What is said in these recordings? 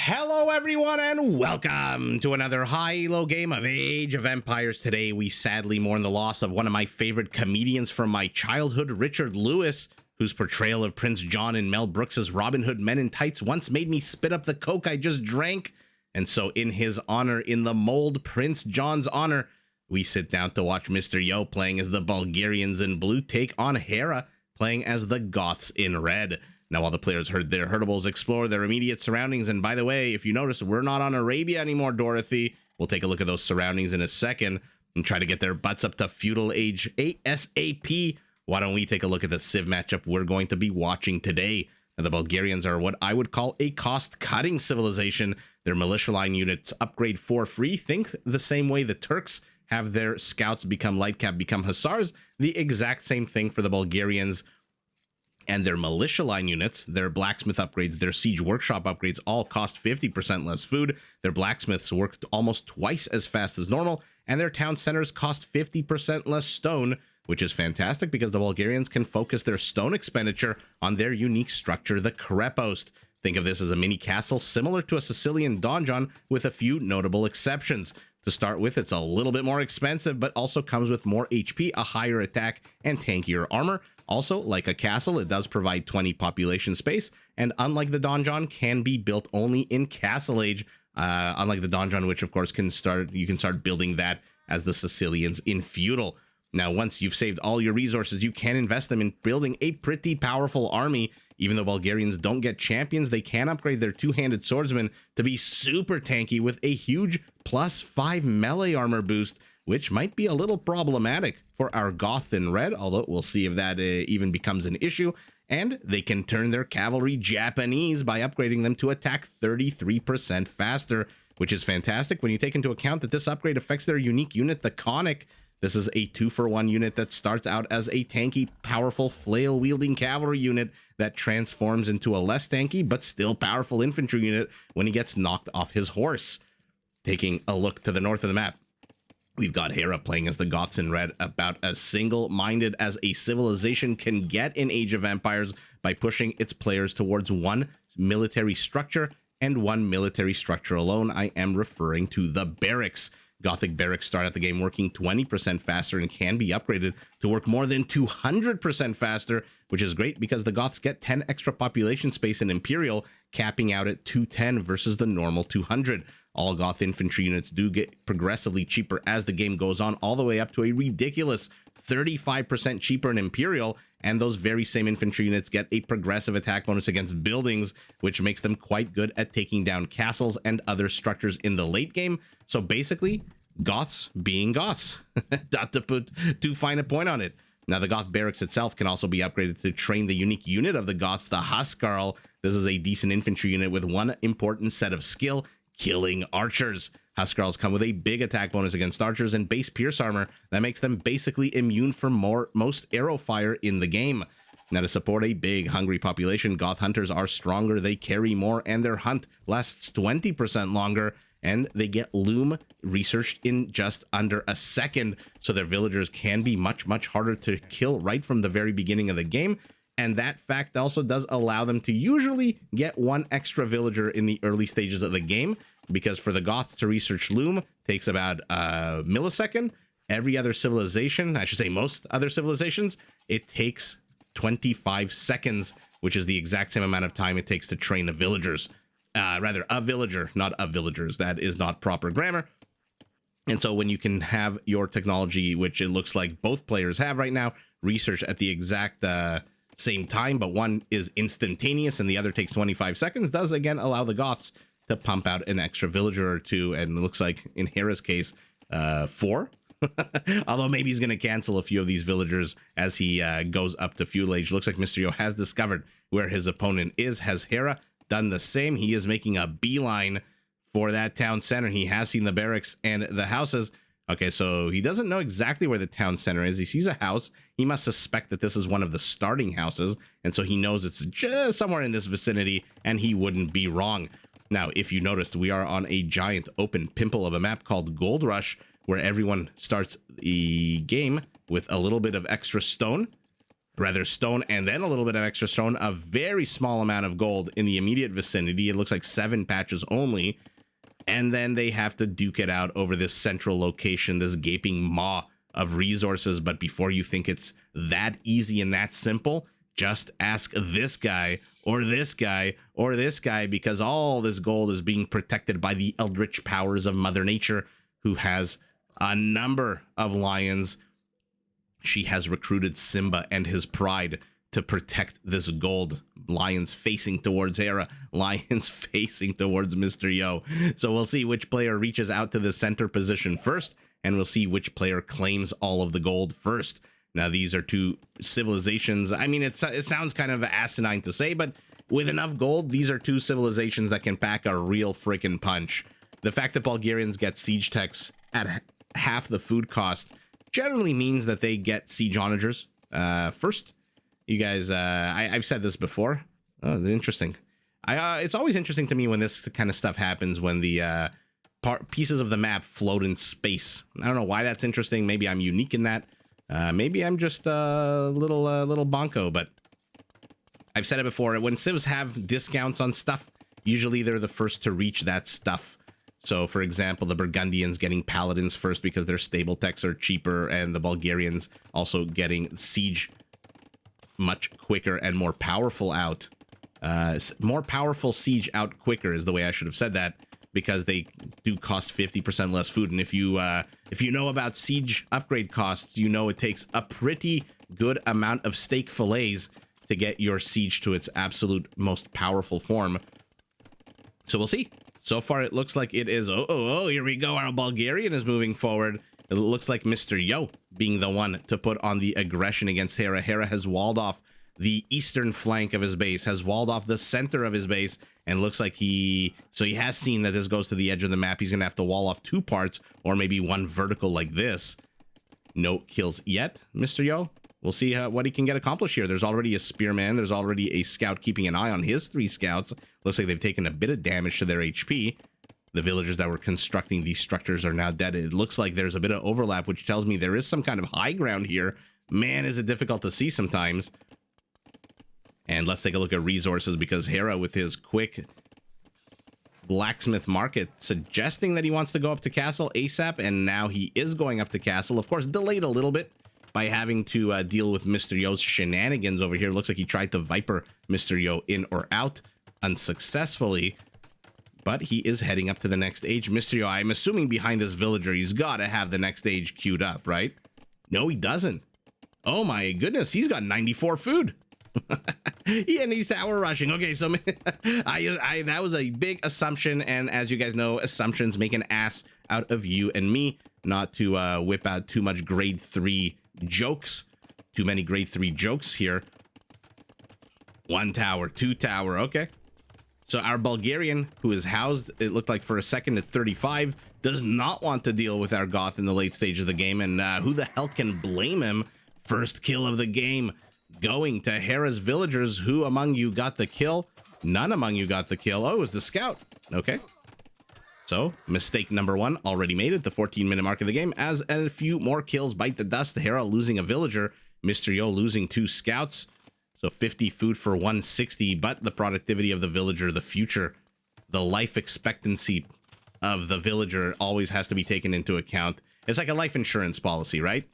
Hello everyone and welcome to another high-elo game of Age of Empires. Today we sadly mourn the loss of one of my favorite comedians from my childhood, Richard Lewis, whose portrayal of Prince John in Mel Brooks's Robin Hood Men in Tights once made me spit up the coke I just drank. And so in his honor, in the mold Prince John's honor, we sit down to watch Mr. Yo playing as the Bulgarians in blue take on Hera playing as the Goths in red. Now, all the players heard their herdables explore their immediate surroundings. And by the way, if you notice, we're not on Arabia anymore, Dorothy. We'll take a look at those surroundings in a second and try to get their butts up to Feudal Age ASAP. Why don't we take a look at the Civ matchup we're going to be watching today? Now, the Bulgarians are what I would call a cost-cutting civilization. Their militia line units upgrade for free. Think the same way the Turks have their scouts become light cap, become hussars. The exact same thing for the Bulgarians. And their militia line units, their blacksmith upgrades, their siege workshop upgrades all cost 50% less food. Their blacksmiths work almost twice as fast as normal, and their town centers cost 50% less stone, which is fantastic because the Bulgarians can focus their stone expenditure on their unique structure, the Krepost. Think of this as a mini castle similar to a Sicilian donjon with a few notable exceptions. To start with, it's a little bit more expensive, but also comes with more HP, a higher attack, and tankier armor. Also, like a castle, it does provide 20 population space, and unlike the donjon, can be built only in Castle Age. Unlike the donjon, which of course you can start building that as the Sicilians in Feudal. Now, once you've saved all your resources, you can invest them in building a pretty powerful army. Even though Bulgarians don't get champions, they can upgrade their two-handed swordsmen to be super tanky with a huge +5 melee armor boost, which might be a little problematic for our Goth in red, although we'll see if that even becomes an issue. And they can turn their cavalry Japanese by upgrading them to attack 33% faster, which is fantastic when you take into account that this upgrade affects their unique unit, the Conic. This is a 2-for-1 unit that starts out as a tanky, powerful, flail-wielding cavalry unit that transforms into a less tanky, but still powerful infantry unit when he gets knocked off his horse. Taking a look to the north of the map, we've got Hera playing as the Goths in red, about as single-minded as a civilization can get in Age of Empires by pushing its players towards one military structure and one military structure alone. I am referring to the barracks. Gothic barracks start at the game working 20% faster and can be upgraded to work more than 200% faster, which is great because the Goths get 10 extra population space in Imperial, capping out at 210 versus the normal 200. All Goth infantry units do get progressively cheaper as the game goes on, all the way up to a ridiculous 35% cheaper in Imperial, and those very same infantry units get a progressive attack bonus against buildings, which makes them quite good at taking down castles and other structures in the late game. So basically, Goths being Goths. Not to put too fine a point on it. Now, the Goth barracks itself can also be upgraded to train the unique unit of the Goths, the Huskarl. This is a decent infantry unit with one important set of skill: killing archers. Huskarls come with a big attack bonus against archers and base pierce armor that makes them basically immune from most arrow fire in the game. Now, to support a big, hungry population, Goth hunters are stronger, they carry more, and their hunt lasts 20% longer, and they get loom researched in just under a second, so their villagers can be much, much harder to kill right from the very beginning of the game. And that fact also does allow them to usually get one extra villager in the early stages of the game, because for the Goths to research loom takes about a millisecond. Every other civilization, I should say most other civilizations, it takes 25 seconds, which is the exact same amount of time it takes to train the villagers. Rather, a villager, not of villagers. That is not proper grammar. And so when you can have your technology, which it looks like both players have right now, research at the exact same time, but one is instantaneous and the other takes 25 seconds, does again allow the Goths to pump out an extra villager or two, and it looks like in Hera's case, 4. Although maybe he's going to cancel a few of these villagers as he goes up to Feudal Age. Looks like Mr. Yo has discovered where his opponent is. Has Hera done the same? He is making a beeline for that town center. He has seen the barracks and the houses. Okay, so he doesn't know exactly where the town center is. He sees a house. He must suspect that this is one of the starting houses, and so he knows it's just somewhere in this vicinity, and he wouldn't be wrong. Now, if you noticed, we are on a giant open pimple of a map called Gold Rush, where everyone starts the game with a little bit of extra stone. rather stone, and then a little bit of extra stone, a very small amount of gold in the immediate vicinity. It looks like 7 patches only. And then they have to duke it out over this central location, this gaping maw of resources. But before you think it's that easy and that simple, just ask this guy or this guy or this guy, because all this gold is being protected by the eldritch powers of Mother Nature, who has a number of lions. She has recruited Simba and his pride to protect this gold. Lions facing towards Hera, lions facing towards Mr. Yo. So we'll see which player reaches out to the center position first, and we'll see which player claims all of the gold first. Now, these are two civilizations. I mean, it sounds kind of asinine to say, but with enough gold, these are two civilizations that can pack a real freaking punch. The fact that Bulgarians get siege techs at half the food cost generally means that they get siege onagers first. You guys, I've said this before. Oh, interesting. It's always interesting to me when this kind of stuff happens, when the pieces of the map float in space. I don't know why that's interesting. Maybe I'm unique in that. Maybe I'm just a little bonko, but I've said it before. When civs have discounts on stuff, usually they're the first to reach that stuff. So, for example, the Burgundians getting paladins first because their stable techs are cheaper, and the Bulgarians also getting siege much quicker and more powerful out. More powerful siege out quicker is the way I should have said that, because they do cost 50% less food. And if you know about siege upgrade costs, you know it takes a pretty good amount of steak fillets to get your siege to its absolute most powerful form. So we'll see. So far, it looks like it is. Oh, here we go. Our Bulgarian is moving forward. It looks like Mr. Yo being the one to put on the aggression against Hera. Hera has walled off the eastern flank of his base, has walled off the center of his base, and looks like he has seen that this goes to the edge of the map. He's going to have to wall off 2 parts, or maybe 1 vertical like this. No kills yet, Mr. Yo. We'll see what he can get accomplished here. There's already a spearman. There's already a scout keeping an eye on his 3 scouts. Looks like they've taken a bit of damage to their HP. The villagers that were constructing these structures are now dead. It looks like there's a bit of overlap, which tells me there is some kind of high ground here. Man, is it difficult to see sometimes. And let's take a look at resources, because Hera, with his quick blacksmith market, suggesting that he wants to go up to castle ASAP, and now he is going up to castle. Of course, delayed a little bit by having to deal with Mr. Yo's shenanigans over here. Looks like he tried to Viper Mr. Yo in or out unsuccessfully, but he is heading up to the next age. Mr. Yo, I'm assuming behind this villager, he's got to have the next age queued up, right? No, he doesn't. Oh my goodness, he's got 94 food. Yeah, and he's tower rushing. Okay, so that was a big assumption, and as you guys know, assumptions make an ass out of you and me. Not to whip out too much grade 3 jokes. Too many grade 3 jokes here. 1 tower, 2 tower, okay. So our Bulgarian, who is housed, it looked like for a second, at 35, does not want to deal with our Goth in the late stage of the game, and who the hell can blame him? First kill of the game going to Hera's villagers. Who among you got the kill? None among you got the kill. Oh, it was the scout. Okay. So, mistake number 1 already made at the 14-minute mark of the game, as a few more kills bite the dust. Hera losing a villager, Mr. Yo losing 2 scouts. So 50 food for 160, but the productivity of the villager, the future, the life expectancy of the villager always has to be taken into account. It's like a life insurance policy, right?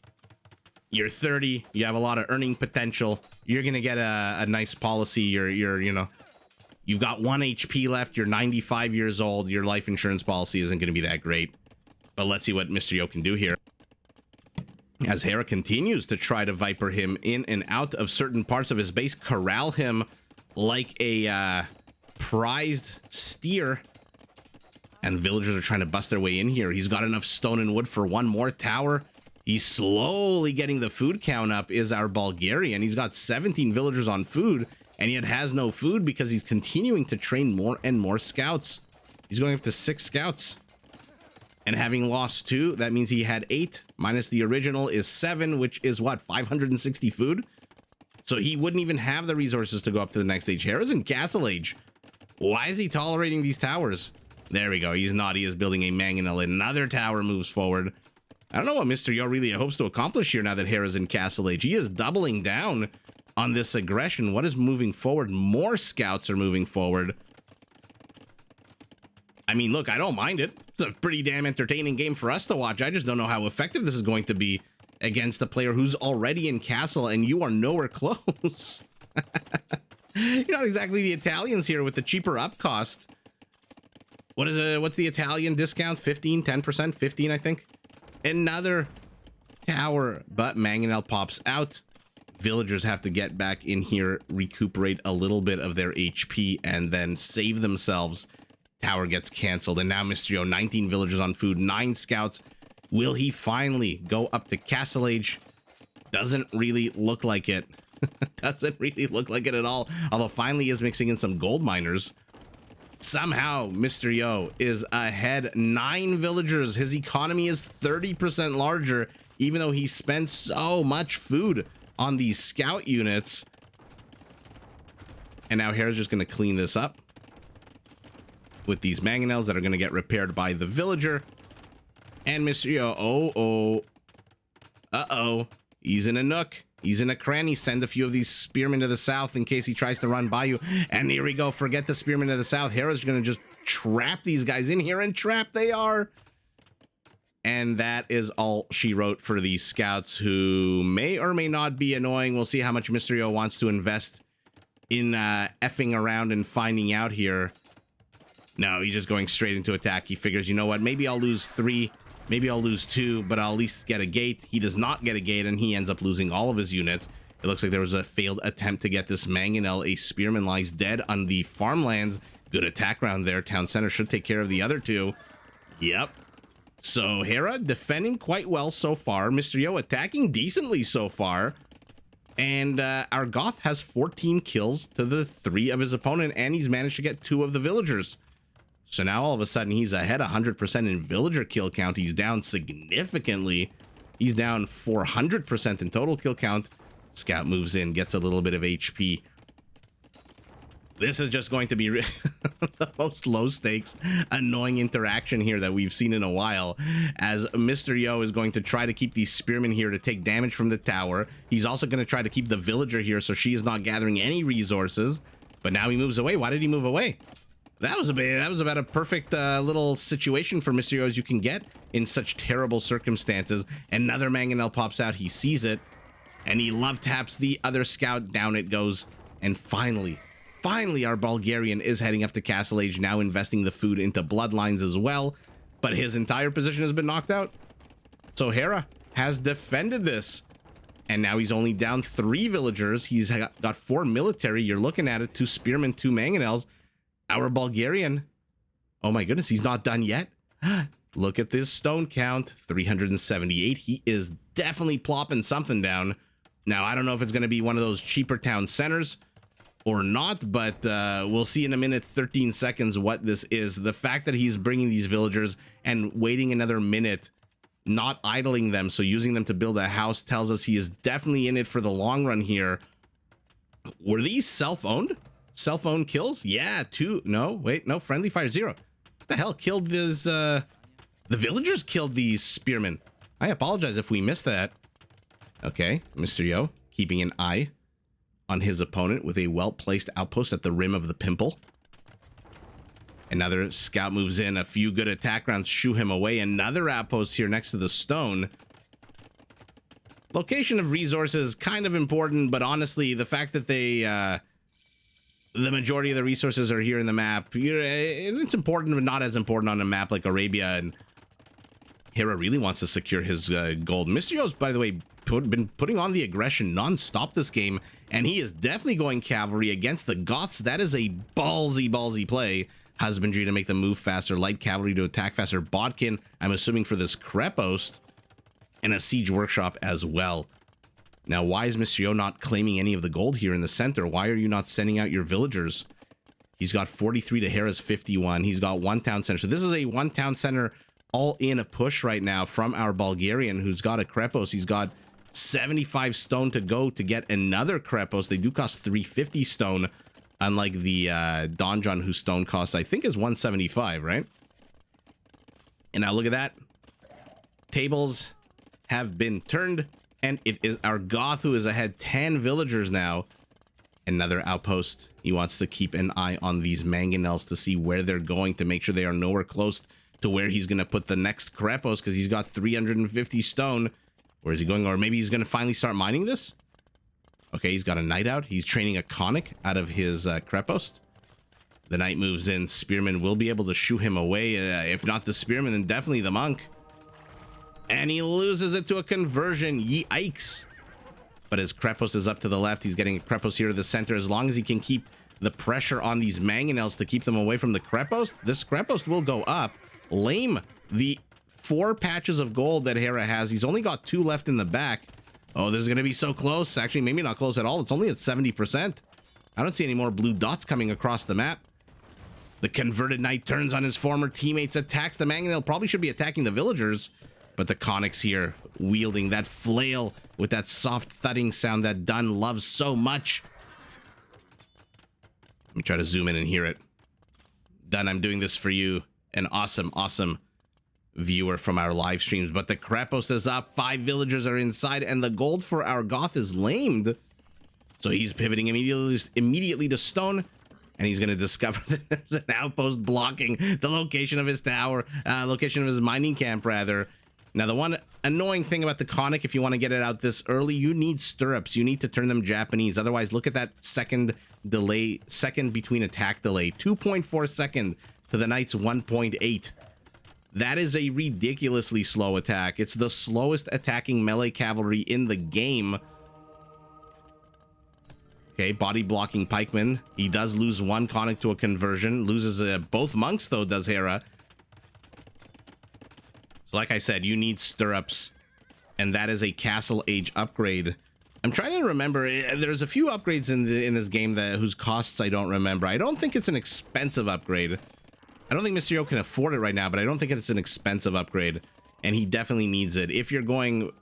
You're 30, you have a lot of earning potential, you're gonna get a nice policy. You've got 1 HP left, you're 95 years old, your life insurance policy isn't gonna be that great. But let's see what Mr. Yo can do here, as Hera continues to try to Viper him in and out of certain parts of his base, corral him like a prized steer. And villagers are trying to bust their way in here. He's got enough stone and wood for 1 more tower. He's slowly getting the food count up, is our Bulgarian. He's got 17 villagers on food, and yet has no food because he's continuing to train more and more scouts. He's going up to 6 scouts. And having lost 2, that means he had 8, minus the original is 7, which is what, 560 food? So he wouldn't even have the resources to go up to the next age. Hera's in Castle Age. Why is he tolerating these towers? There we go. He's not. He is building a mangonel. Another tower moves forward. I don't know what Mr. Yo really hopes to accomplish here now that Hera's in Castle Age. He is doubling down on this aggression. What is moving forward? More scouts are moving forward. I mean, look, I don't mind it. It's a pretty damn entertaining game for us to watch. I just don't know how effective this is going to be against a player who's already in castle and you are nowhere close. You're not exactly the Italians here with the cheaper up cost. What's the Italian discount? 15, 10%, 15, I think. Another tower, but Mangonel pops out. Villagers have to get back in here, recuperate a little bit of their HP, and then save themselves. Tower gets canceled, and now Mysterio, 19 villagers on food, 9 scouts. Will he finally go up to Castle Age? Doesn't really look like it. Doesn't really look like it at all. Although finally is mixing in some gold miners. Somehow Mysterio is ahead. 9 villagers. His economy is 30% larger, even though he spent so much food on these scout units. And now Hera's just going to clean this up with these mangonels that are going to get repaired by the villager. And Mysterio, uh-oh, he's in a nook. He's in a cranny. Send a few of these spearmen to the south in case he tries to run by you. And here we go. Forget the spearmen to the south. Hera's going to just trap these guys in here, and trap they are. And that is all she wrote for these scouts, who may or may not be annoying. We'll see how much Mysterio wants to invest in effing around and finding out here. No, he's just going straight into attack. He figures, you know what, maybe I'll lose 3, maybe I'll lose 2, but I'll at least get a gate. He does not get a gate, and he ends up losing all of his units. It looks like there was a failed attempt to get this Mangonel. A spearman lies dead on the farmlands. Good attack round there. Town center should take care of the other 2. Yep. So Hera defending quite well so far. Mysterio attacking decently so far. And our Goth has 14 kills to the 3 of his opponent, and he's managed to get 2 of the villagers. So now all of a sudden he's ahead 100% in villager kill count. He's down significantly. He's down 400% in total kill count. Scout moves in, gets a little bit of HP. This is just going to be the most low stakes, annoying interaction here that we've seen in a while, as Mysterio is going to try to keep these spearmen here to take damage from the tower. He's also going to try to keep the villager here so she is not gathering any resources. But now he moves away. Why did he move away? That was about a perfect little situation for Mysterio as you can get in such terrible circumstances. Another Mangonel pops out. He sees it, and he love taps the other scout. Down it goes. And finally, our Bulgarian is heading up to Castle Age, now investing the food into bloodlines as well. But his entire position has been knocked out. So Hera has defended this. And now he's only down 3 villagers. He's got 4 military. You're looking at it. 2 spearmen, 2 mangonels. Our Bulgarian, oh my goodness, he's not done yet. Look at this stone count, 378. He is definitely plopping something down. Now, I don't know if it's going to be one of those cheaper town centers or not, but we'll see in a minute, 13 seconds, what this is. The fact that he's bringing these villagers and waiting another minute, not idling them, so using them to build a house, tells us he is definitely in it for the long run here. Were these self-owned? Self-owned kills? Yeah, 2. No, wait, no, friendly fire 0. What the hell killed this? The villagers killed these spearmen. I apologize if we missed that. Okay, Mysterio keeping an eye on his opponent with a well-placed outpost at the rim of the pimple. Another scout moves in. A few good attack rounds shoo him away. Another outpost here next to the stone. Location of resources, kind of important, but honestly, the fact that they... the majority of the resources are here in the map. It's important, but not as important on a map like Arabia. And Hera really wants to secure his gold. Mysterio's, by the way, been putting on the aggression non-stop this game, and he is definitely going cavalry against the Goths. That is a ballsy play. Husbandry to make them move faster. Light cavalry to attack faster. Bodkin, I'm assuming, for this Krepost. And a siege workshop as well. Now, why is Mysterio not claiming any of the gold here in the center? Why are you not sending out your villagers? He's got 43 to Hera's 51. He's got 1 town center. So this is a 1 town center all in a push right now from our Bulgarian, who's got a Krepos. He's got 75 stone to go to get another Krepos. They do cost 350 stone, unlike the Donjon, whose stone cost, I think, is 175, right? And now look at that. Tables have been turned. And it is our Goth who is ahead 10 villagers now. Another outpost. He wants to keep an eye on these mangonels to see where they're going, to make sure they are nowhere close to where he's going to put the next Krepos, because he's got 350 stone. Where is he going? Or maybe he's going to finally start mining this? Okay, he's got a knight out. He's training a conic out of his Krepos. The knight moves in. Spearman will be able to shoo him away. If not the spearman, then definitely the monk. And he loses it to a conversion. Yikes. But his Krepos is up to the left. He's getting a Krepos here to the center. As long as he can keep the pressure on these mangonels to keep them away from the Krepos, this Krepos will go up. Lame the 4 patches of gold that Hera has. He's only got 2 left in the back. Oh, this is going to be so close. Actually, maybe not close at all. It's only at 70%. I don't see any more blue dots coming across the map. The converted knight turns on his former teammates, attacks the mangonel. Probably should be attacking the villagers. But the conics here, wielding that flail with that soft thudding sound that Dunn loves so much. Let me try to zoom in and hear it. Dunn, I'm doing this for you. An awesome, awesome viewer from our live streams. But the Krepos is up. 5 villagers are inside. And the gold for our Goth is lamed. So he's pivoting immediately to stone. And he's going to discover that there's an outpost blocking the location of his tower. Location of his mining camp, rather. Now, the one annoying thing about the conic, if you want to get it out this early, you need stirrups. You need to turn them Japanese. Otherwise, look at that second delay, second between attack delay. 2.4 second to the knight's 1.8. That is a ridiculously slow attack. It's the slowest attacking melee cavalry in the game. Okay, body blocking pikeman. He does lose 1 conic to a conversion. Loses both monks, though, does Hera. So like I said, you need stirrups. And that is a Castle Age upgrade. I'm trying to remember. There's a few upgrades in this game whose costs I don't remember. I don't think it's an expensive upgrade. I don't think Mysterio can afford it right now, but I don't think it's an expensive upgrade. And he definitely needs it. If you're going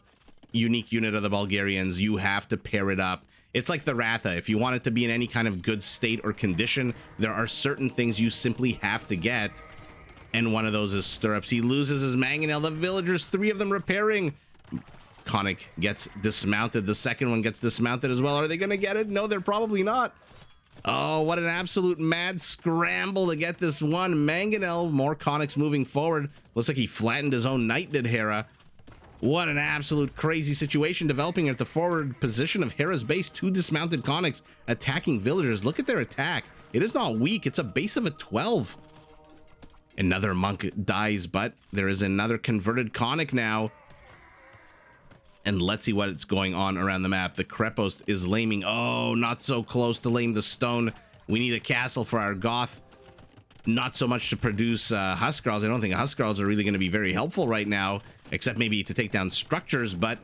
unique unit of the Bulgarians, you have to pair it up. It's like the Ratha. If you want it to be in any kind of good state or condition, there are certain things you simply have to get. And one of those is stirrups. He loses his mangonel. The villagers, 3 of them repairing. Conic gets dismounted. The second one gets dismounted as well. Are they going to get it? No, they're probably not. Oh, what an absolute mad scramble to get this one mangonel. More conics moving forward. Looks like he flattened his own knight, did Hera. What an absolute crazy situation developing at the forward position of Hera's base. 2 dismounted conics attacking villagers. Look at their attack. It is not weak. It's a base of a 12. Another monk dies, but there is another converted conic now. And let's see what's going on around the map. The Krepos is laming. Oh, not so close to lame the stone. We need a castle for our Goth. Not so much to produce Huskarls. I don't think Huskarls are really going to be very helpful right now, except maybe to take down structures, but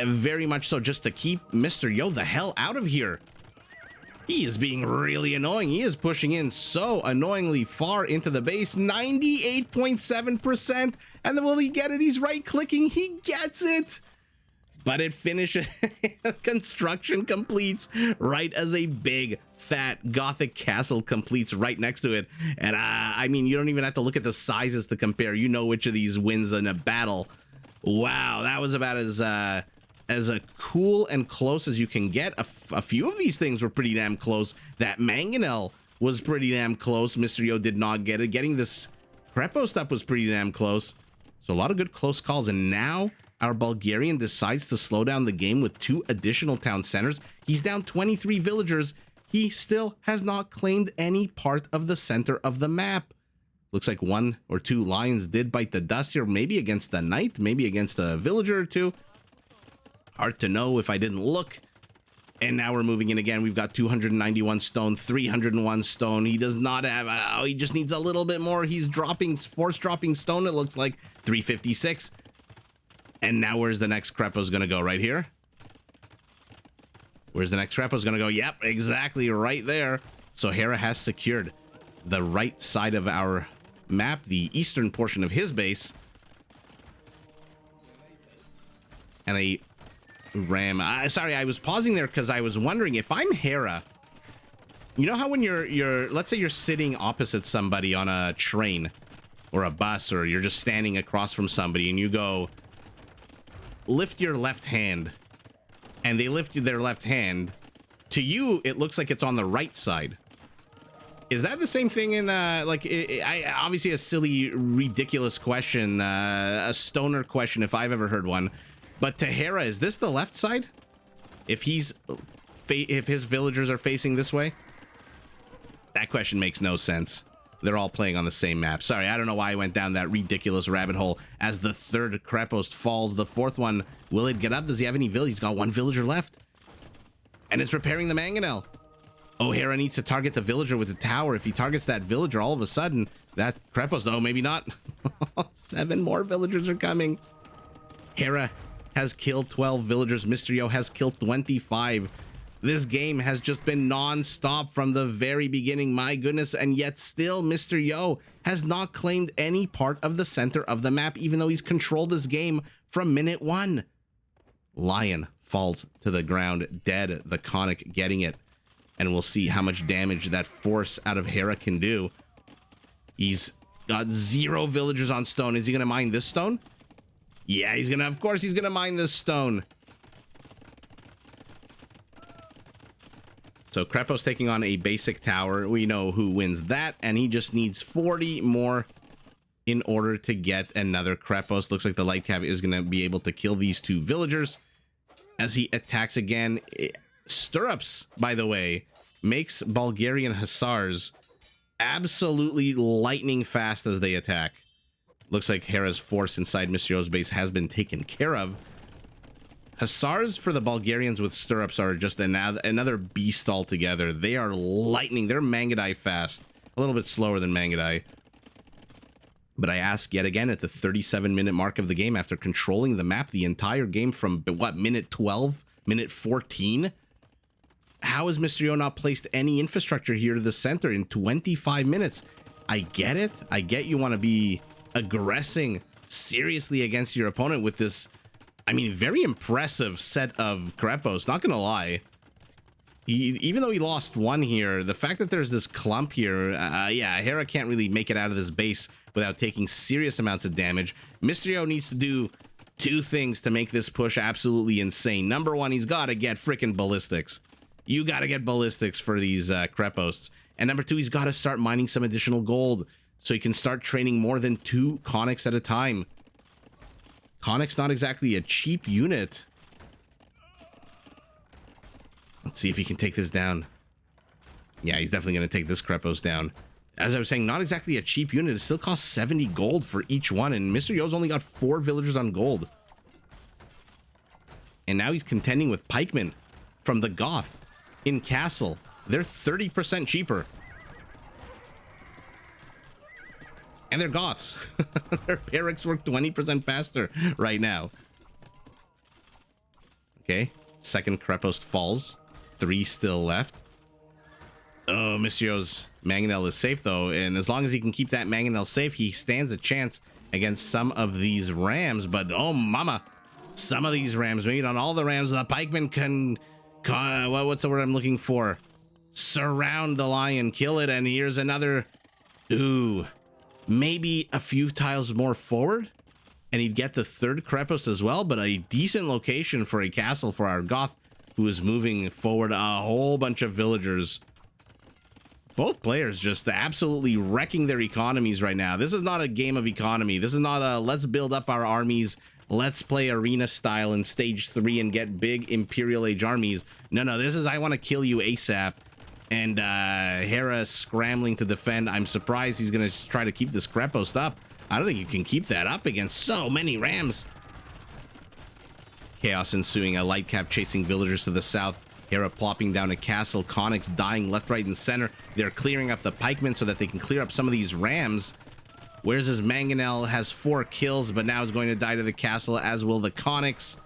very much so just to keep Mr. Yo the hell out of here. He is being really annoying. He is pushing in so annoyingly far into the base. 98.7%. And then will he get it? He's right-clicking. He gets it. But it finishes. Construction completes right as a big, fat Gothic castle completes right next to it. And I mean, you don't even have to look at the sizes to compare. You know which of these wins in a battle. Wow, that was about as cool and close as you can get. A few of these things were pretty damn close. That mangonel was pretty damn close. Mr. Yo did not get it. Getting this Krepo stuff was pretty damn close. So a lot of good close calls. And now our Bulgarian decides to slow down the game with 2 additional town centers. He's down 23 villagers. He still has not claimed any part of the center of the map. Looks like 1 or 2 lions did bite the dust here. Maybe against a knight, maybe against a villager or 2. Hard to know if I didn't look. And now we're moving in again. We've got 291 stone, 301 stone. He does not have, he just needs a little bit more. He's force dropping stone. It looks like 356. And now where's the next Krepos gonna go? Right here? Where's the next Krepos gonna go? Yep, exactly right there. So Hera has secured the right side of our map, the eastern portion of his base. And a ram. Sorry, I was pausing there because I was wondering if I'm Hera. You know how when you're let's say you're sitting opposite somebody on a train or a bus, or you're just standing across from somebody and you go, lift your left hand and they lift their left hand. To you, it looks like it's on the right side. Is that the same thing in, obviously a silly, ridiculous question, a stoner question if I've ever heard one. But to Hera, is this the left side? If his villagers are facing this way? That question makes no sense. They're all playing on the same map. Sorry, I don't know why I went down that ridiculous rabbit hole. As the third Krepos falls, the fourth one, will it get up? Does he have any village? He's got one villager left. And it's repairing the mangonel. Oh, Hera needs to target the villager with the tower. If he targets that villager, all of a sudden, that Krepos, oh, maybe not. 7 more villagers are coming. Hera has killed 12 villagers. Mysterio has killed 25. This game has just been non-stop from the very beginning, my goodness, and yet still Mysterio has not claimed any part of the center of the map, even though he's controlled this game from minute 1. Lion falls to the ground, dead, the Conic getting it, and we'll see how much damage that force out of Hera can do. He's got 0 villagers on stone. Is he gonna mine this stone? Yeah, he's gonna, of course he's gonna mine this stone. So Krepos taking on a basic tower. We know who wins that, and he just needs 40 more in order to get another Krepos. Looks like the light cab is going to be able to kill these 2 villagers as he attacks again. Stirrups, by the way, makes Bulgarian hussars absolutely lightning fast as they attack. Looks like Hera's force inside Mysterio's base has been taken care of. Hussars for the Bulgarians with stirrups are just another beast altogether. They are lightning. They're Mangadai fast. A little bit slower than Mangadai. But I ask yet again at the 37-minute mark of the game, after controlling the map the entire game from, what, minute 12? Minute 14? How has Mysterio not placed any infrastructure here to the center in 25 minutes? I get it. I get you want to be aggressing seriously against your opponent with this, I mean, very impressive set of Krepos, not gonna lie. Even though he lost 1 here, the fact that there's this clump here, yeah, Hera can't really make it out of this base without taking serious amounts of damage. Mysterio needs to do 2 things to make this push absolutely insane. Number 1, he's got to get freaking ballistics. You got to get ballistics for these Krepos. And number 2, he's got to start mining some additional gold so he can start training more than 2 Conics at a time. Conic's not exactly a cheap unit. Let's see if he can take this down. Yeah, he's definitely going to take this Krepos down. As I was saying, not exactly a cheap unit. It still costs 70 gold for each one, and Mysterio's only got 4 villagers on gold. And now he's contending with pikemen from the Goth in Castle. They're 30% cheaper. And they're Goths. Their barracks work 20% faster right now. Okay, second Krepos falls. 3 still left. Oh, Mysterio's Mangonel is safe though, and as long as he can keep that Mangonel safe, he stands a chance against some of these rams. But oh mama, some of these rams, maybe not all the rams, the pikemen can, what's the word I'm looking for? Surround the lion, kill it, and here's another. Ooh, maybe a few tiles more forward, and he'd get the 3rd Krepos as well, but a decent location for a castle for our Goth, who is moving forward a whole bunch of villagers. Both players just absolutely wrecking their economies right now. This is not a game of economy. This is not a let's build up our armies, let's play arena style in stage 3 and get big Imperial Age armies. No, this is I want to kill you ASAP. And Hera scrambling to defend. I'm surprised he's going to try to keep this Krepos up. I don't think you can keep that up against so many rams. Chaos ensuing. A light cap chasing villagers to the south. Hera plopping down a castle. Conics dying left, right, and center. They're clearing up the pikemen so that they can clear up some of these rams. Where's his Mangonel? Has 4 kills, but now is going to die to the castle, as will the Conics.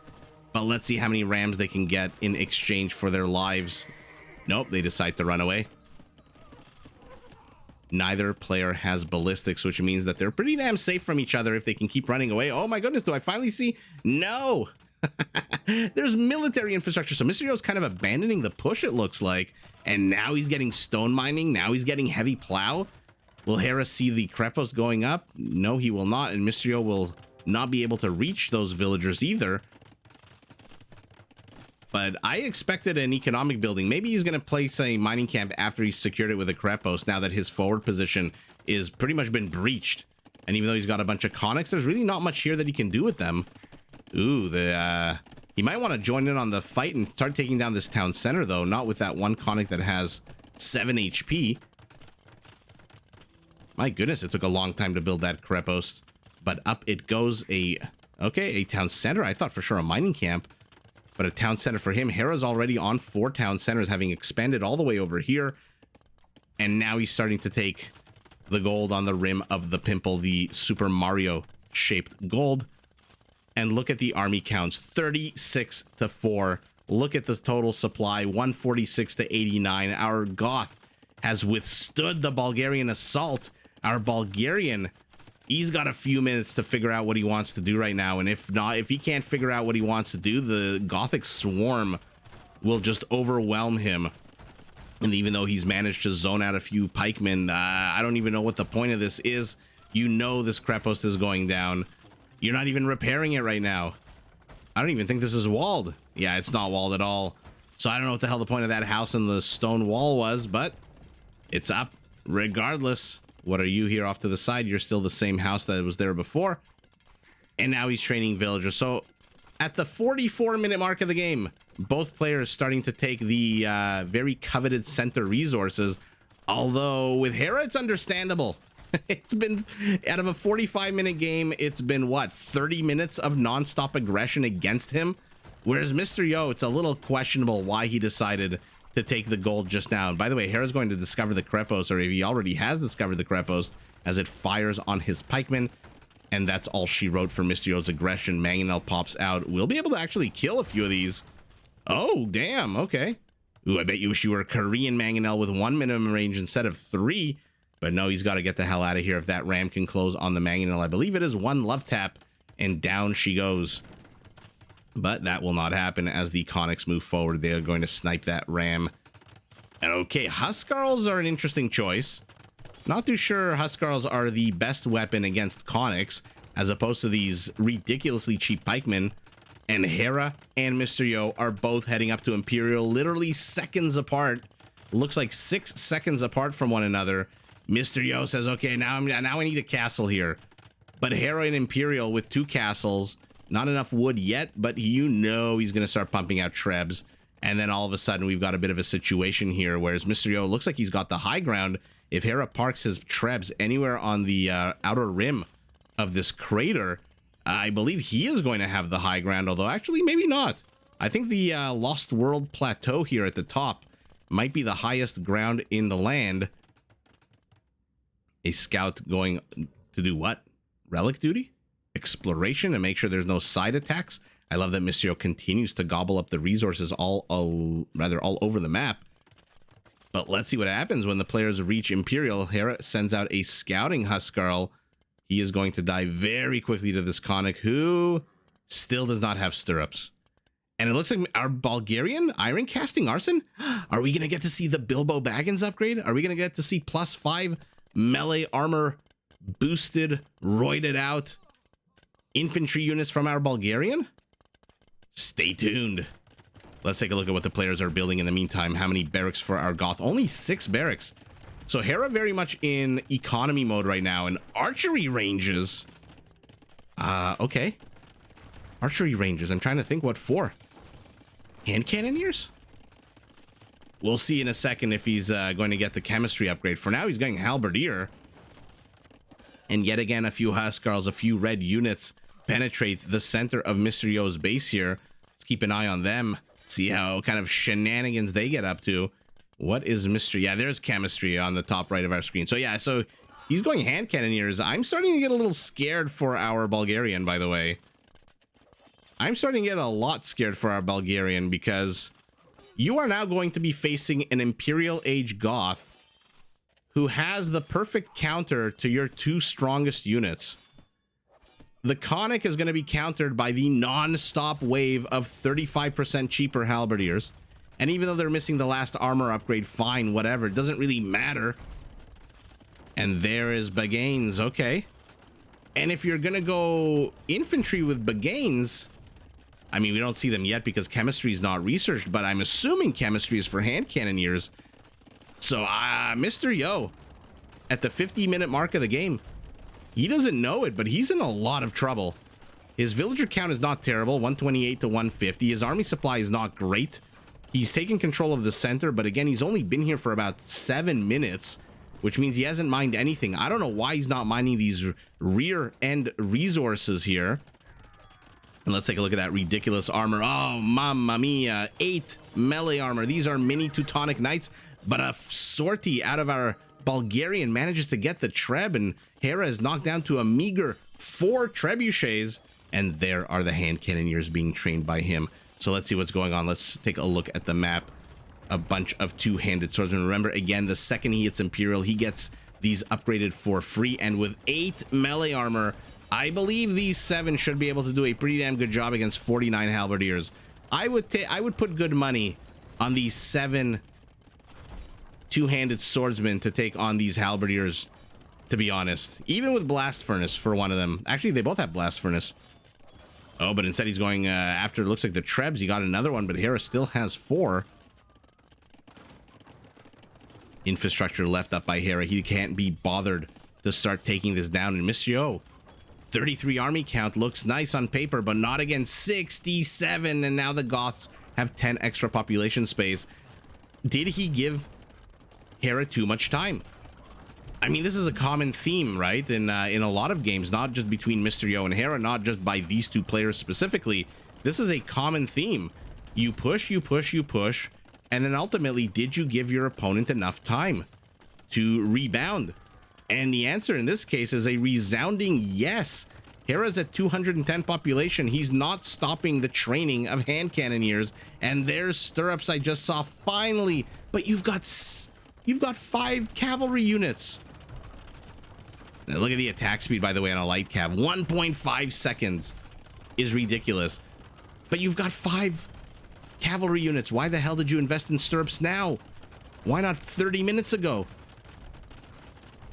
But let's see how many rams they can get in exchange for their lives. Nope, they decide to run away. Neither player has ballistics, which means that they're pretty damn safe from each other if they can keep running away. Oh my goodness, do I finally see? No! There's military infrastructure, so Mysterio's kind of abandoning the push, it looks like. And now he's getting stone mining, now he's getting heavy plow. Will Hera see the Krepos going up? No, he will not, and Mysterio will not be able to reach those villagers either. But I expected an economic building. Maybe he's going to place a mining camp after he's secured it with a Krepos, now that his forward position is pretty much been breached. And even though he's got a bunch of conics, there's really not much here that he can do with them. Ooh, he might want to join in on the fight and start taking down this town center, though. Not with that one conic that has 7 HP. My goodness, it took a long time to build that Krepos. But up it goes. Okay, a town center. I thought for sure a mining camp. But a town center for him. Hera's already on 4 town centers, having expanded all the way over here. And now he's starting to take the gold on the rim of the pimple, the Super Mario-shaped gold. And look at the army counts, 36 to 4. Look at the total supply, 146 to 89. Our Goth has withstood the Bulgarian assault. Our Bulgarian, he's got a few minutes to figure out what he wants to do right now. And if not, if he can't figure out what he wants to do, the Gothic swarm will just overwhelm him. And even though he's managed to zone out a few pikemen, I don't even know what the point of this is. You know this Krepos is going down. You're not even repairing it right now. I don't even think this is walled. Yeah, it's not walled at all. So I don't know what the hell the point of that house and the stone wall was, but it's up regardless. What are you here off to the side? You're still the same house that was there before. And now he's training villagers. So at the 44-minute mark of the game, both players starting to take the very coveted center resources. Although with Hera, it's understandable. It's been, out of a 45-minute game, it's been, what, 30 minutes of nonstop aggression against him? Whereas Mr. Yo, it's a little questionable why he decided to take the gold just now. And by the way, Hera's going to discover the Krepos, or if he already has discovered the Krepos, as it fires on his pikemen. And that's all she wrote for Mr. Yo's aggression. Mangonel pops out. We'll be able to actually kill a few of these. Oh, damn, okay. Ooh, I bet you wish you were a Korean Mangonel with 1 minimum range instead of 3. But no, he's got to get the hell out of here if that ram can close on the Mangonel. I believe it is 1 love tap, and down she goes. But that will not happen as the Conics move forward. They are going to snipe that ram. And okay, Huskarls are an interesting choice. Not too sure Huskarls are the best weapon against Conics, as opposed to these ridiculously cheap pikemen. And Hera and Mr. Yo are both heading up to Imperial, literally seconds apart. Looks like 6 seconds apart from one another. Mr. Yo says, okay, now I need a castle here. But Hera and Imperial with 2 castles, not enough wood yet, but you know he's going to start pumping out trebs. And then all of a sudden we've got a bit of a situation here, whereas Mr. Yo looks like he's got the high ground. If Hera parks his trebs anywhere on the outer rim of this crater, I believe he is going to have the high ground, although actually maybe not. I think the Lost World Plateau here at the top might be the highest ground in the land. A scout going to do what? Relic duty? Exploration and make sure there's no side attacks? I love that Mr. Yo continues to gobble up the resources all over the map. But let's see what happens when the players reach Imperial. Hera sends out a scouting Huskarl. He is going to die very quickly to this Conic, who still does not have stirrups. And it looks like our Bulgarian Iron Casting Arson? Are we going to get to see the Bilbo Baggins upgrade? Are we going to get to see +5 melee armor boosted, roided out infantry units from our Bulgarian? Stay tuned. Let's take a look at what the players are building in the meantime. How many barracks for our Goth? Only 6 barracks. So Hera very much in economy mode right now. And archery ranges. Okay. Archery ranges. I'm trying to think what for. Hand cannoneers? We'll see in a second if he's going to get the chemistry upgrade. For now, he's going halberdier. And yet again, a few Huskarls, a few red units penetrate the center of Mr. Yo's base here. Let's keep an eye on them. See how kind of shenanigans they get up to. What is Mr. Yeah, there's chemistry on the top right of our screen. So yeah, so he's going hand cannoneers. I'm starting to get a little scared for our Bulgarian, by the way. I'm starting to get a lot scared for our Bulgarian because you are now going to be facing an Imperial Age Goth who has the perfect counter to your 2 strongest units. The Conic is going to be countered by the non-stop wave of 35% cheaper halberdiers. And even though they're missing the last armor upgrade, fine, whatever. It doesn't really matter. And there is Bagains. Okay. And if you're going to go infantry with Bagains, I mean, we don't see them yet because chemistry is not researched, but I'm assuming chemistry is for hand cannoneers. So, Mr. Yo, at the 50-minute mark of the game, he doesn't know it, but he's in a lot of trouble. His villager count is not terrible, 128 to 150. His army supply is not great. He's taken control of the center, but again, he's only been here for about 7 minutes, which means he hasn't mined anything. I don't know why he's not mining these rear-end resources here. And let's take a look at that ridiculous armor. Oh, mamma mia. 8 melee armor. These are mini Teutonic Knights, but a sortie out of our Bulgarian manages to get the Treb, and Hera is knocked down to a meager 4 trebuchets, and there are the hand cannoneers being trained by him. So let's see what's going on. Let's take a look at the map. A bunch of two-handed swordsmen. Remember, again, the second he hits Imperial, he gets these upgraded for free, and with 8 melee armor, I believe these 7 should be able to do a pretty damn good job against 49 halberdiers. I would put good money on these 7 two-handed swordsmen to take on these halberdiers, to be honest. Even with Blast Furnace for one of them. Actually, they both have Blast Furnace. Oh, but instead he's going after, it looks like the Trebs. He got another one, but Hera still has 4. Infrastructure left up by Hera. He can't be bothered to start taking this down. And Mr. Yo, 33 army count looks nice on paper, but not against 67. And now the Goths have 10 extra population space. Did he give Hera too much time? I mean, this is a common theme, right? In a lot of games, not just between Mr. Yo and Hera, not just by these two players specifically. This is a common theme. You push, you push, you push. And then ultimately, did you give your opponent enough time to rebound? And the answer in this case is a resounding yes. Hera's at 210 population. He's not stopping the training of hand cannoneers. And there's stirrups I just saw finally. But you've got 5 cavalry units. Now look at the attack speed, by the way, on a light cav. 1.5 seconds is ridiculous. But you've got 5 cavalry units. Why the hell did you invest in stirrups now? Why not 30 minutes ago?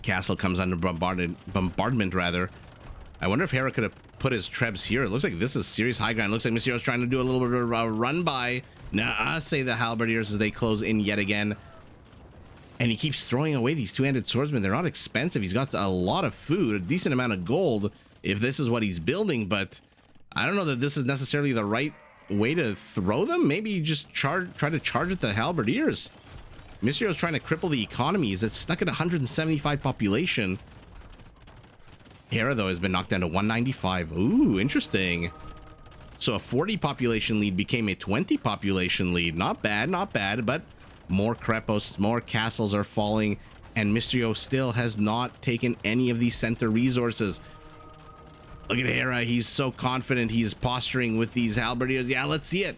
Castle comes under bombardment rather. I wonder if Hera could have put his trebs here. It looks like this is serious high ground. Looks like Mr. Yo's trying to do a little bit of a run by. Now I say the halberdiers as they close in yet again. And he keeps throwing away these two-handed swordsmen. They're not expensive. He's got a lot of food, a decent amount of gold if this is what he's building, but I don't know that this is necessarily the right way to throw them. Maybe just try to charge at the halberdiers. Mr. Yo's trying to cripple the economy. He's stuck at 175 population. Hera, though, has been knocked down to 195. Ooh, interesting. So a 40 population lead became a 20 population lead. Not bad, not bad, but more Krepos, more castles are falling, and Mr. Yo still has not taken any of these center resources. Look at Hera. He's so confident. He's posturing with these halberdiers. Yeah, let's see it.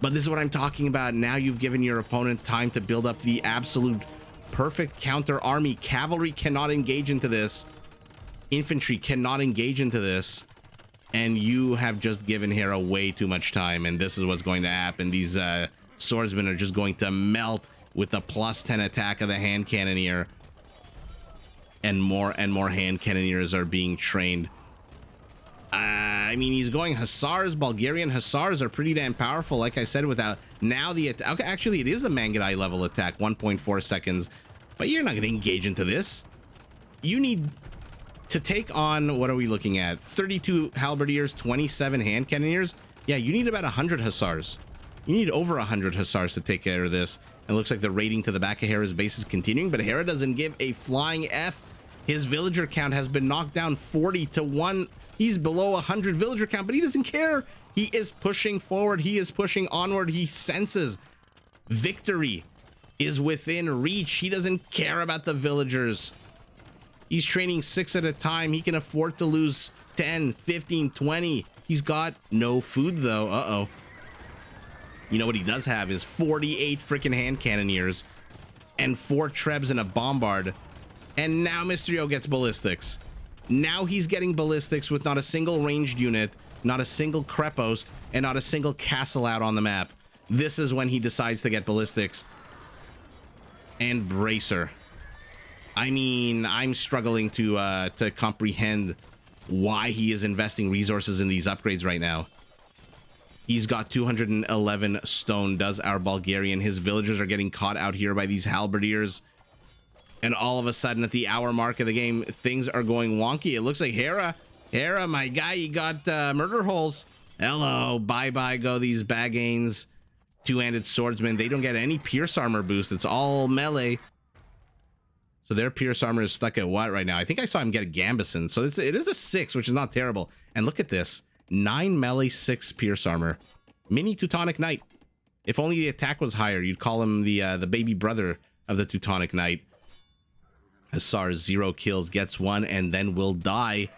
But this is what I'm talking about. Now you've given your opponent time to build up the absolute perfect counter army. Cavalry cannot engage into this. Infantry cannot engage into this. And you have just given Hera way too much time. And this is what's going to happen. These swordsmen are just going to melt with the +10 attack of the hand cannoneer. And more hand cannoneers are being trained. I mean, he's going Hussars. Bulgarian Hussars are pretty damn powerful, like I said, without now the attack. Okay, actually, it is a Mangudai level attack, 1.4 seconds. But you're not going to engage into this. You need to take on, what are we looking at? 32 halberdiers, 27 hand cannoneers. Yeah, you need about 100 Hussars. You need over 100 Hussars to take care of this. It looks like the raiding to the back of Hera's base is continuing, but Hera doesn't give a flying F. His villager count has been knocked down 40 to 1. He's below 100 villager count, but he doesn't care. He is pushing forward. He is pushing onward. He senses victory is within reach. He doesn't care about the villagers. He's training 6 at a time. He can afford to lose 10, 15, 20. He's got no food, though. Uh-oh. You know what he does have is 48 freaking hand cannoneers and 4 trebs and a bombard. And now Mr. Yo gets ballistics. Now he's getting ballistics with not a single ranged unit, not a single Krepos, and not a single castle out on the map. This is when he decides to get ballistics. And bracer. I mean, I'm struggling to comprehend why he is investing resources in these upgrades right now. He's got 211 stone, does our Bulgarian. His villagers are getting caught out here by these halberdiers. And all of a sudden, at the hour mark of the game, things are going wonky. It looks like Hera, my guy, you got murder holes. Hello, bye-bye go these Baganes. Two-handed swordsmen. They don't get any pierce armor boost. It's all melee. So their pierce armor is stuck at what right now? I think I saw him get a Gambison. So it is a 6, which is not terrible. And look at this. 9 melee, 6 pierce armor. Mini Teutonic Knight. If only the attack was higher, you'd call him the baby brother of the Teutonic Knight. Hussar 0 kills, gets 1, and then will die.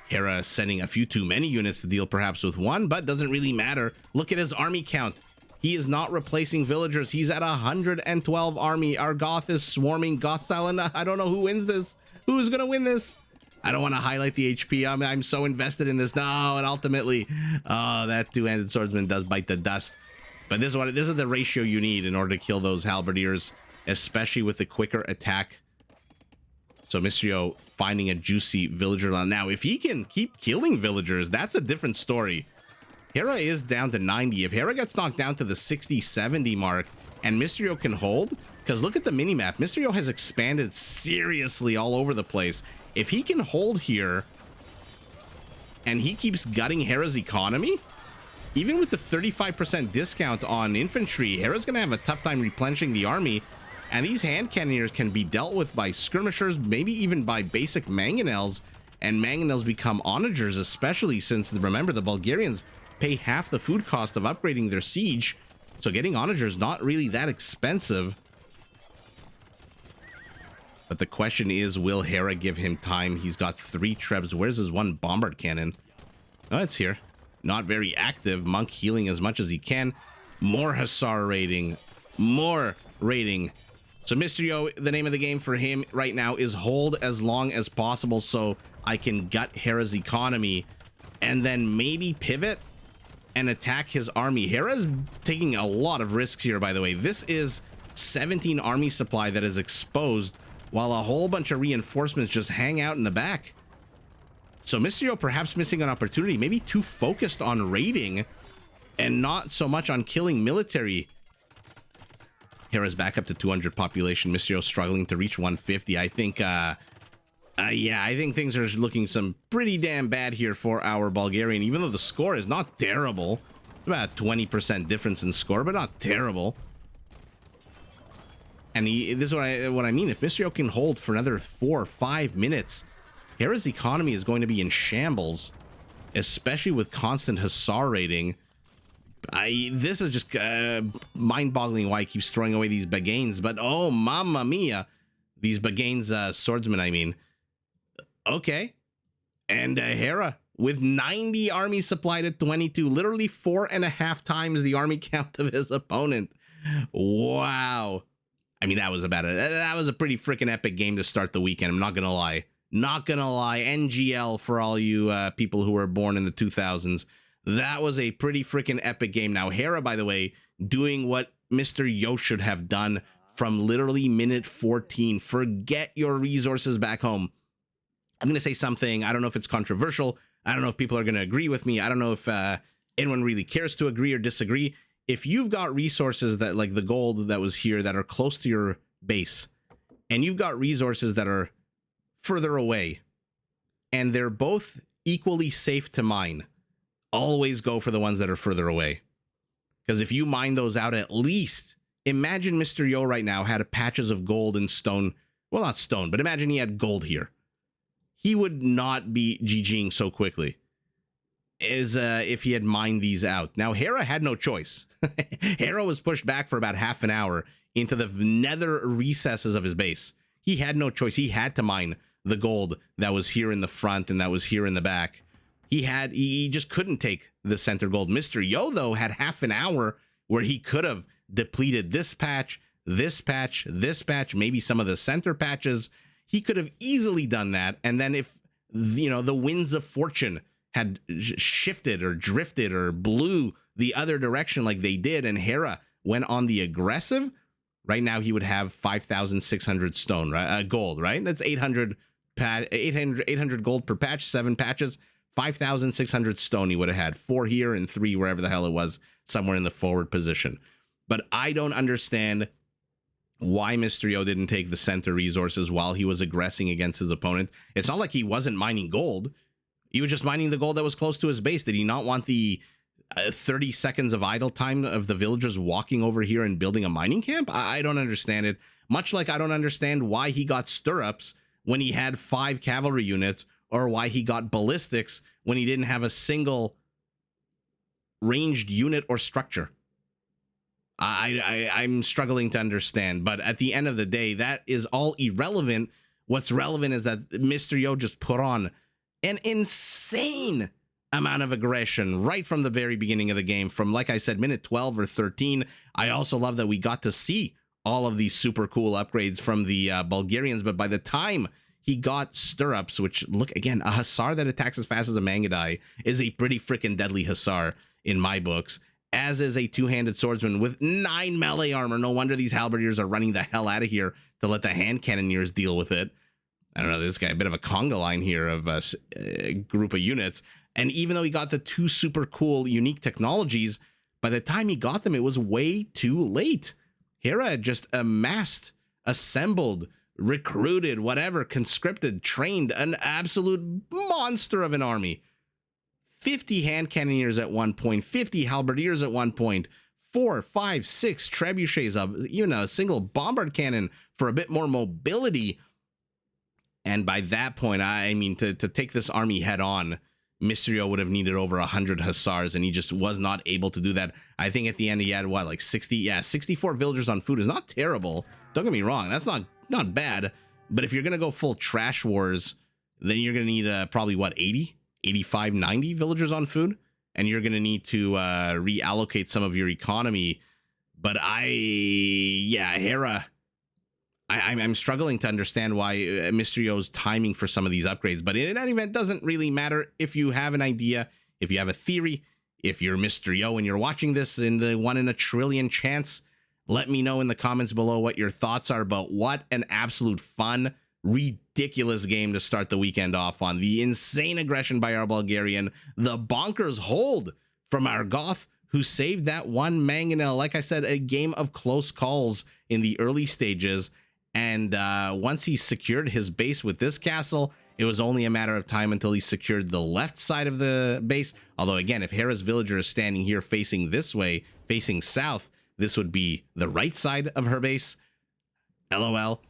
Hera sending a few too many units to deal perhaps with 1, but doesn't really matter. Look at his army count. He is not replacing villagers. He's at 112 army. Our Goth is swarming Goth style, and I don't know who wins this. Who's gonna win this? I don't want to highlight the HP. I'm so invested in this. No, and ultimately, oh, that two-handed swordsman does bite the dust. But this is the ratio you need in order to kill those halberdiers, especially with the quicker attack. So Mysterio finding a juicy villager land. Now, if he can keep killing villagers, that's a different story. Hera is down to 90. If Hera gets knocked down to the 60-70 mark and Mysterio can hold, because look at the minimap, Mysterio has expanded seriously all over the place. If he can hold here and he keeps gutting Hera's economy, even with the 35% discount on infantry, Hera's going to have a tough time replenishing the army. And these hand cannoneers can be dealt with by skirmishers, maybe even by basic mangonels. And mangonels become onagers, especially since, remember, the Bulgarians pay half the food cost of upgrading their siege. So getting onagers not really that expensive. But the question is, will Hera give him time? He's got 3 trebs. Where's his 1 bombard cannon? Oh, it's here. Not very active. Monk healing as much as he can. More Hussar raiding. More raiding. So Mysterio, the name of the game for him right now is hold as long as possible so I can gut Hera's economy and then maybe pivot and attack his army. Hera's taking a lot of risks here, by the way. This is 17 army supply that is exposed while a whole bunch of reinforcements just hang out in the back. So Mysterio perhaps missing an opportunity, maybe too focused on raiding and not so much on killing military. Hera's back up to 200 population. Mysterio struggling to reach 150. I think, yeah, I think things are looking some pretty damn bad here for our Bulgarian, even though the score is not terrible. It's about a 20% difference in score, but not terrible. And this is what I mean. If Mysterio can hold for another 4 or 5 minutes, Hera's economy is going to be in shambles, especially with constant Hussar raiding. This is just mind-boggling why he keeps throwing away these Baganes. But oh, mamma mia, these Baganes swordsmen, I mean. Okay. And Hera with 90 army supplied at 22, literally 4.5 times the army count of his opponent. Wow. I mean, that was a pretty freaking epic game to start the weekend. I'm not gonna lie. Not gonna lie. NGL for all you people who were born in the 2000s. That was a pretty freaking epic game. Now, Hera, by the way, doing what Mr. Yo should have done from literally minute 14. Forget your resources back home. I'm going to say something. I don't know if it's controversial. I don't know if people are going to agree with me. I don't know if anyone really cares to agree or disagree. If you've got resources that, like the gold that was here, that are close to your base, and you've got resources that are further away, and they're both equally safe to mine, always go for the ones that are further away. Because if you mine those out, at least imagine Mr. Yo right now had patches of gold and stone. Well, not stone, but imagine he had gold here. He would not be GGing so quickly as if he had mined these out. Now, Hera had no choice. Hera was pushed back for about half an hour into the nether recesses of his base. He had no choice. He had to mine the gold that was here in the front and that was here in the back. He just couldn't take the center gold. Mr. Yo, though, had half an hour where he could have depleted this patch, this patch, this patch, maybe some of the center patches. He could have easily done that. And then if, you know, the winds of fortune had shifted or drifted or blew the other direction like they did, and Hera went on the aggressive, right now he would have 5,600 stone, right? Gold, right? That's 800 gold per patch, 7 patches. 5,600 stone he would have had. 4 here and 3 wherever the hell it was, somewhere in the forward position. But I don't understand why Mysterio didn't take the center resources while he was aggressing against his opponent. It's not like he wasn't mining gold. He was just mining the gold that was close to his base. Did he not want the 30 seconds of idle time of the villagers walking over here and building a mining camp? I don't understand it. Much like I don't understand why he got stirrups when he had 5 cavalry units, or why he got ballistics when he didn't have a single ranged unit or structure. I'm struggling to understand, but at the end of the day, that is all irrelevant. What's relevant is that Mysterio just put on an insane amount of aggression right from the very beginning of the game, from, like I said, minute 12 or 13. I also love that we got to see all of these super cool upgrades from the Bulgarians, but by the time he got stirrups, which, look, again, a hussar that attacks as fast as a Mangadai is a pretty freaking deadly hussar in my books, as is a two-handed swordsman with 9 melee armor. No wonder these halberdiers are running the hell out of here to let the hand cannoneers deal with it. I don't know, this guy, a bit of a conga line here of a group of units. And even though he got the 2 super cool unique technologies, by the time he got them, it was way too late. Hera had just amassed, assembled, recruited, whatever, conscripted, trained an absolute monster of an army. 50 hand cannoneers at one point, 50 halberdiers at one point, 4, 5, 6 trebuchets, even a single bombard cannon for a bit more mobility. And by that point, I mean, to take this army head on, Mysterio would have needed over 100 hussars, and he just was not able to do that. I think at the end he had, what, like 60? Yeah, 64 villagers on food is not terrible. Don't get me wrong, that's not bad. But if you're going to go full trash wars, then you're going to need probably, what, 80, 85, 90 villagers on food? And you're going to need to reallocate some of your economy. But Hera, I'm struggling to understand why Mysterio's timing for some of these upgrades. But in any event, doesn't really matter. If you have an idea, if you have a theory, if you're Mysterio and you're watching this in the 1 in a trillion chance, let me know in the comments below what your thoughts are about what an absolute fun, ridiculous game to start the weekend off on. The insane aggression by our Bulgarian, the bonkers hold from our Goth, who saved that one mangonel. Like I said, a game of close calls in the early stages. And once he secured his base with this castle, it was only a matter of time until he secured the left side of the base. Although, again, if Hera's villager is standing here facing this way, facing south, this would be the right side of her base. LOL.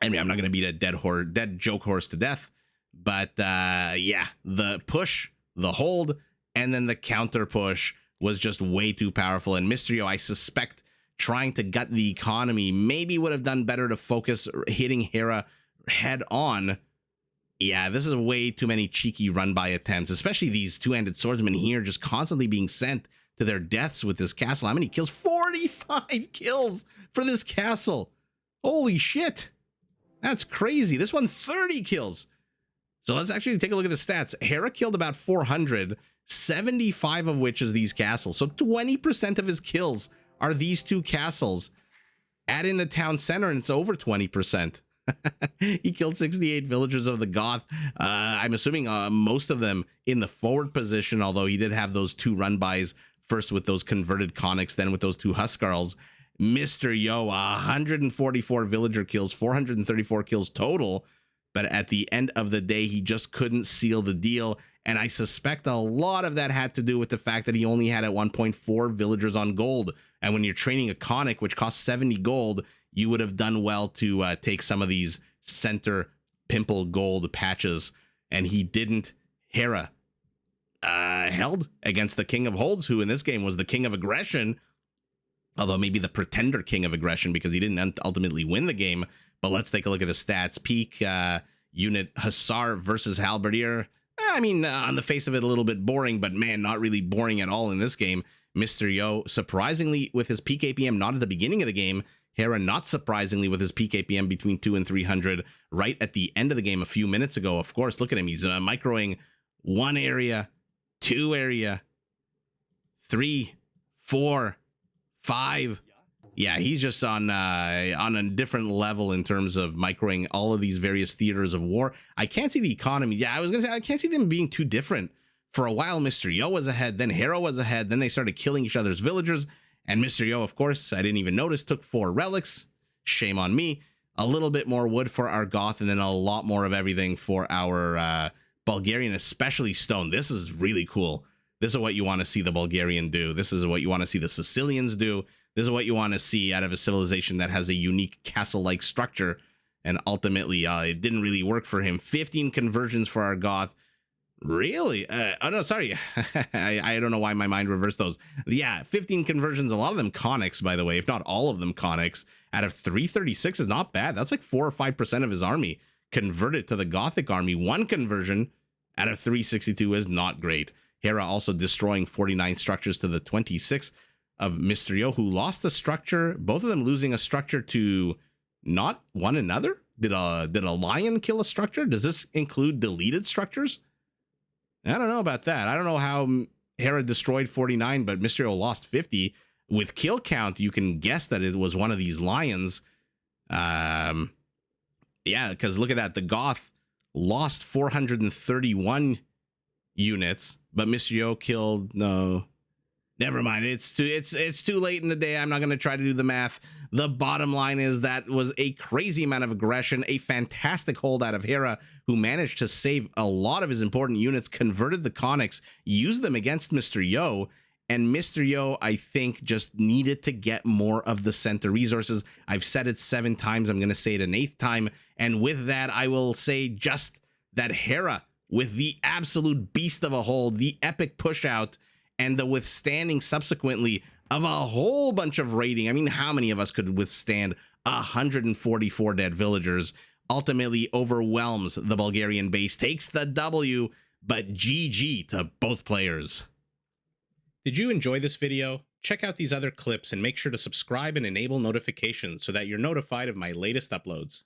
I mean, I'm not going to beat a dead joke horse to death. But yeah, the push, the hold, and then the counter push was just way too powerful. And Mysterio, I suspect, trying to gut the economy, maybe would have done better to focus hitting Hera head on. Yeah, this is way too many cheeky run-by attempts, especially these two-handed swordsmen here just constantly being sent to their deaths with this castle. How many kills? 45 kills for this castle. Holy shit. That's crazy. This one, 30 kills. So let's actually take a look at the stats. Hera killed about 400, 75 of which is these castles. So 20% of his kills are these 2 castles. Add in the town center and it's over 20%. He killed 68 villagers of the Goth. I'm assuming most of them in the forward position, although he did have those 2 run-bys, first with those converted conics, then with those 2 Huskarls. Mysterio, 144 villager kills, 434 kills total. But at the end of the day, he just couldn't seal the deal. And I suspect a lot of that had to do with the fact that he only had at 1.4 villagers on gold. And when you're training a conic, which costs 70 gold, you would have done well to take some of these center pimple gold patches. And he didn't. Hera held against the King of Holds, who in this game was the King of Aggression. Although maybe the pretender King of Aggression, because he didn't ultimately win the game. But let's take a look at the stats. Peak unit Hussar versus Halberdier. I mean, on the face of it, a little bit boring, but man, not really boring at all in this game. Mysterio, surprisingly, with his peak APM not at the beginning of the game. Hera, not surprisingly, with his peak APM between 2 and 300 right at the end of the game a few minutes ago. Of course, look at him. He's microing 1 area, 2 area, 3, 4, 5, Yeah, he's just on a different level in terms of microing all of these various theaters of war. I can't see the economy. Yeah, I was gonna say I can't see them being too different. For a while, Mr. Yo was ahead, then Hera was ahead, then they started killing each other's villagers, and Mr. Yo, of course, I didn't even notice, took 4 relics. Shame on me. A little bit more wood for our Goth, and then a lot more of everything for our Bulgarian, especially stone. This is really cool. This is what you want to see the Bulgarian do. This is what you want to see the Sicilians do. This is what you want to see out of a civilization that has a unique castle-like structure. And ultimately, it didn't really work for him. 15 conversions for our Goth. Really? Oh, no, sorry. I don't know why my mind reversed those. Yeah, 15 conversions. A lot of them conics, by the way, if not all of them conics. Out of 336 is not bad. That's like 4 or 5% of his army converted to the Gothic army. 1 conversion out of 362 is not great. Hera also destroying 49 structures to the 26 of Mr. Yo, who lost a structure, both of them losing a structure to not one another. Did a lion kill a structure? Does this include deleted structures? I don't know about that. I don't know how Hera destroyed 49, but Mr. Yo lost 50. With kill count, you can guess that it was one of these lions. Yeah, because look at that. The Goth lost 431 units, but Mr. Yo killed, no, never mind. It's too late in the day. I'm not going to try to do the math. The bottom line is that was a crazy amount of aggression, a fantastic hold out of Hera, who managed to save a lot of his important units, converted the conics, used them against Mr. Yo, and Mr. Yo, I think, just needed to get more of the center resources. I've said it 7 times. I'm going to say it an 8th time. And with that, I will say just that Hera, with the absolute beast of a hold, the epic push out, and the withstanding subsequently of a whole bunch of raiding. I mean, how many of us could withstand 144 dead villagers? Ultimately overwhelms the Bulgarian base, takes the W, but GG to both players. Did you enjoy this video? Check out these other clips and make sure to subscribe and enable notifications so that you're notified of my latest uploads.